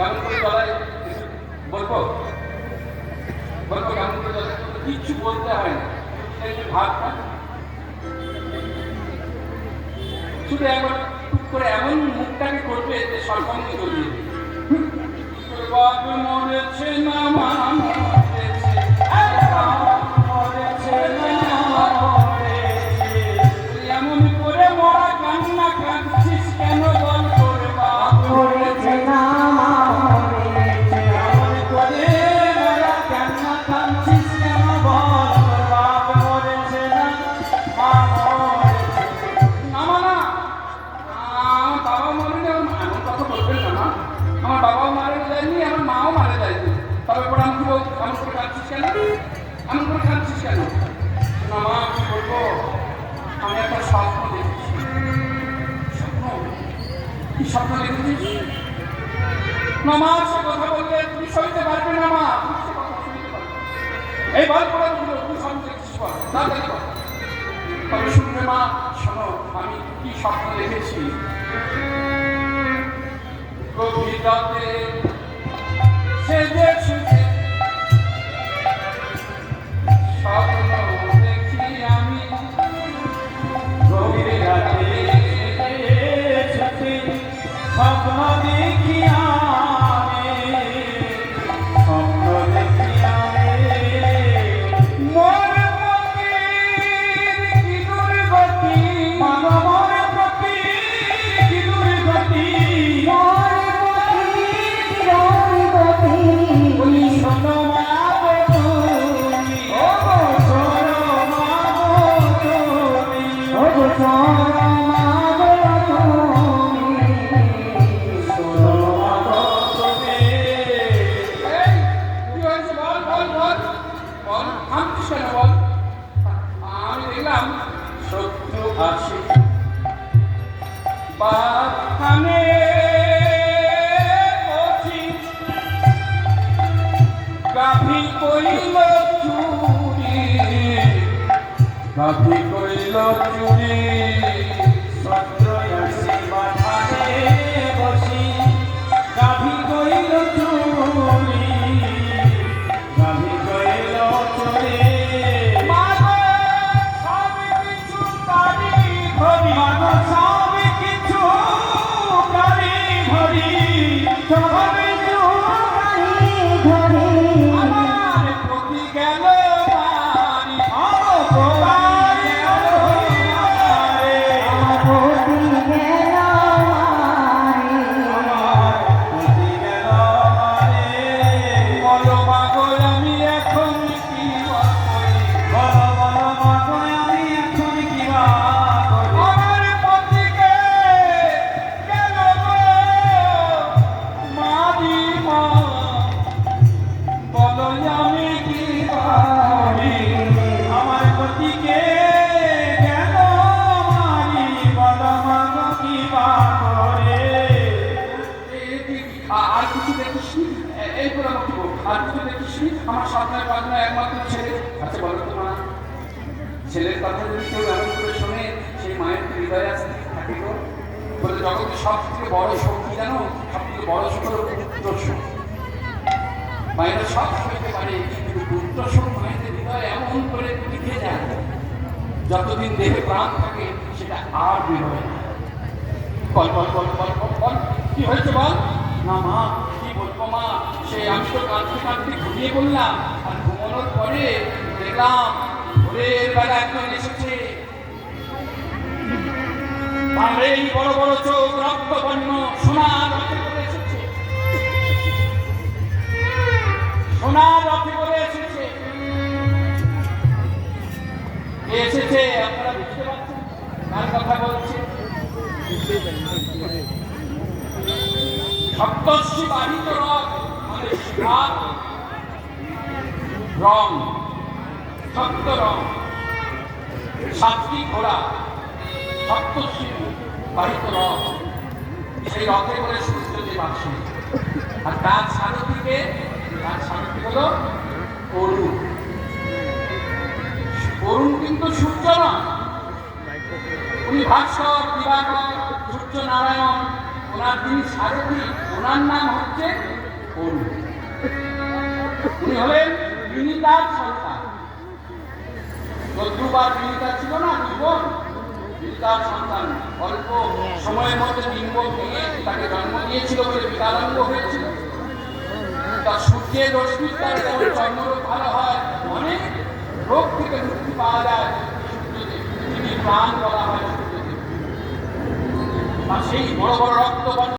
কেমন করে জ্বলায় বলবো বলবো কেমন করে জ্বলায়? কিচ্ছু বলতে হয় না, ভাবটা শুধু একবার টুক করে এমন মুখটাকে করবে যে সর্বাঙ্গ জড়িয়ে দেবে। মরেছে না এমন করে মরা কান্না কাঁদছিস কেন বল করে বাপ মরেছে না স্বপ্ন দেখেছিস না মা? সে কথা বললে তুমি সইতে পারবে না মা। এই ভয় করে তুই স্বপ্ন দেখেছিস তবে শুনবে মা, শোনো আমি কি স্বপ্ন দেখেছি। গভীর রাতে সেজে সুজে স্বপ্ন দেখি আমি, গভীর রাতে স্বপ্ন দেখি আমি, স্বপ্ন দেখি আমি মোর প্রতি কি দুর্গতি, মানবর প্রতি কি দুর্গতি, মোর প্রতি কি দুর্গতি। বলি শোনো মা গো তুমি, ও গো শোনো মা গো তুমি, ও গো শোনো মা গো তুমি, শোনো মা গো তুমি। এই কি হয়েছে বল বল বল বল, থামছিস কেন বল? আমি দেখলাম শত্রু আসে বাখানে বসি, গাভী কইল চুরি, গাভী কইল চুরি, শত্রু আসি বাখানে বসি, গাভী কইল চুরি, গাভী কইল চুরি। মাগো সব কিছু তারি ধরি, মাগো সব কিছু তারি ধরি, সব কিছু তারি ধরি, আমার প্রতি গেল বাড়ি, আমার প্রতি গেল বাড়ি, আমার প্রতি গেল বাড়ি, আমার প্রতি গেল বাড়ি। বলো মাগো আমি এখন কি করি, বলো বলো মাগো আমি এখন কি করি, আমার প্রতি গেল গো মারি মা, বলো আমি কি করি, আমার প্রতি গেল মারি, বলো মাগো কি করে। আর কিছু দেখিস এই করে আমাকে বল, আর কিছু দেখিস আমার স্বপ্নের পাগনা একমাত্র ছেলে। আচ্ছা বলো তো মা, ছেলের কথা যদি কেউ এমন করে শোনে সেই মায়ের হৃদয়ে আসতে থাকে গো। বলে জগতের সব থেকে বড় শক্তি জানো, সব থেকে বড় শক্তি হলো পুত্র শোক। মায়েরা সব সইতে পারে কিন্তু পুত্র শোক মায়েদের হৃদয়ে এমন করে লিখে যায়, যতদিন দেহে প্রাণ থাকে সেটা আর বের হয় না। বল বল বল বল বল বল কি হয়েছে বল? না মা কি বলবো মা, সে আমি তো কাঁদতে কাঁদতে ঘুমিয়ে পড়লাম, আর ঘুমানোর পরে দেখলাম ভোরের বেলা একজন এসেছে, আর এই বড় বড় চোখ রক্তবর্ণ সোনার রথে করে এসেছে, সোনার রথে করে এসেছে, এসেছে আপনারা বুঝতে পারছেন কার কথা বলছে? সপ্তর্ষি বাহিত রথ মানে সাত রং, সপ্ত রং, সাতটি ঘোড়া, সপ্তর্ষি বাহিত রথ, সেই রথে করে সূর্যদেব আসে। আর তার সারথীকে, তার সারথী হলো অরুণ। অরুণ কিন্তু সূর্য না, উনি ভাস্কর, দিবাকর, সূর্য নারায়ণ ওনার যিনি সারথি, ওনার নাম হচ্ছে অরুণ। উনি হলেন বিনীতার সন্তান। চন্দ্রবার বিনীতা ছিল না, দুই বোন, বিনীতার সন্তান। অল্প সময়ের মধ্যে ডিম্ব ভেঙে তাকে জন্ম দিয়েছিল বলে বিকলাঙ্গ হয়েছিল। তা সূর্যের রশ্মির দ্বারা যেমন চর্মরোগ ভালো হয়, অনেক রোগ থেকে মুক্তি পাওয়া যায় সূর্যদেব। তিনি প্রাণ বলা হয় সূর্যদেব। আর সেই বড় বড় রক্ত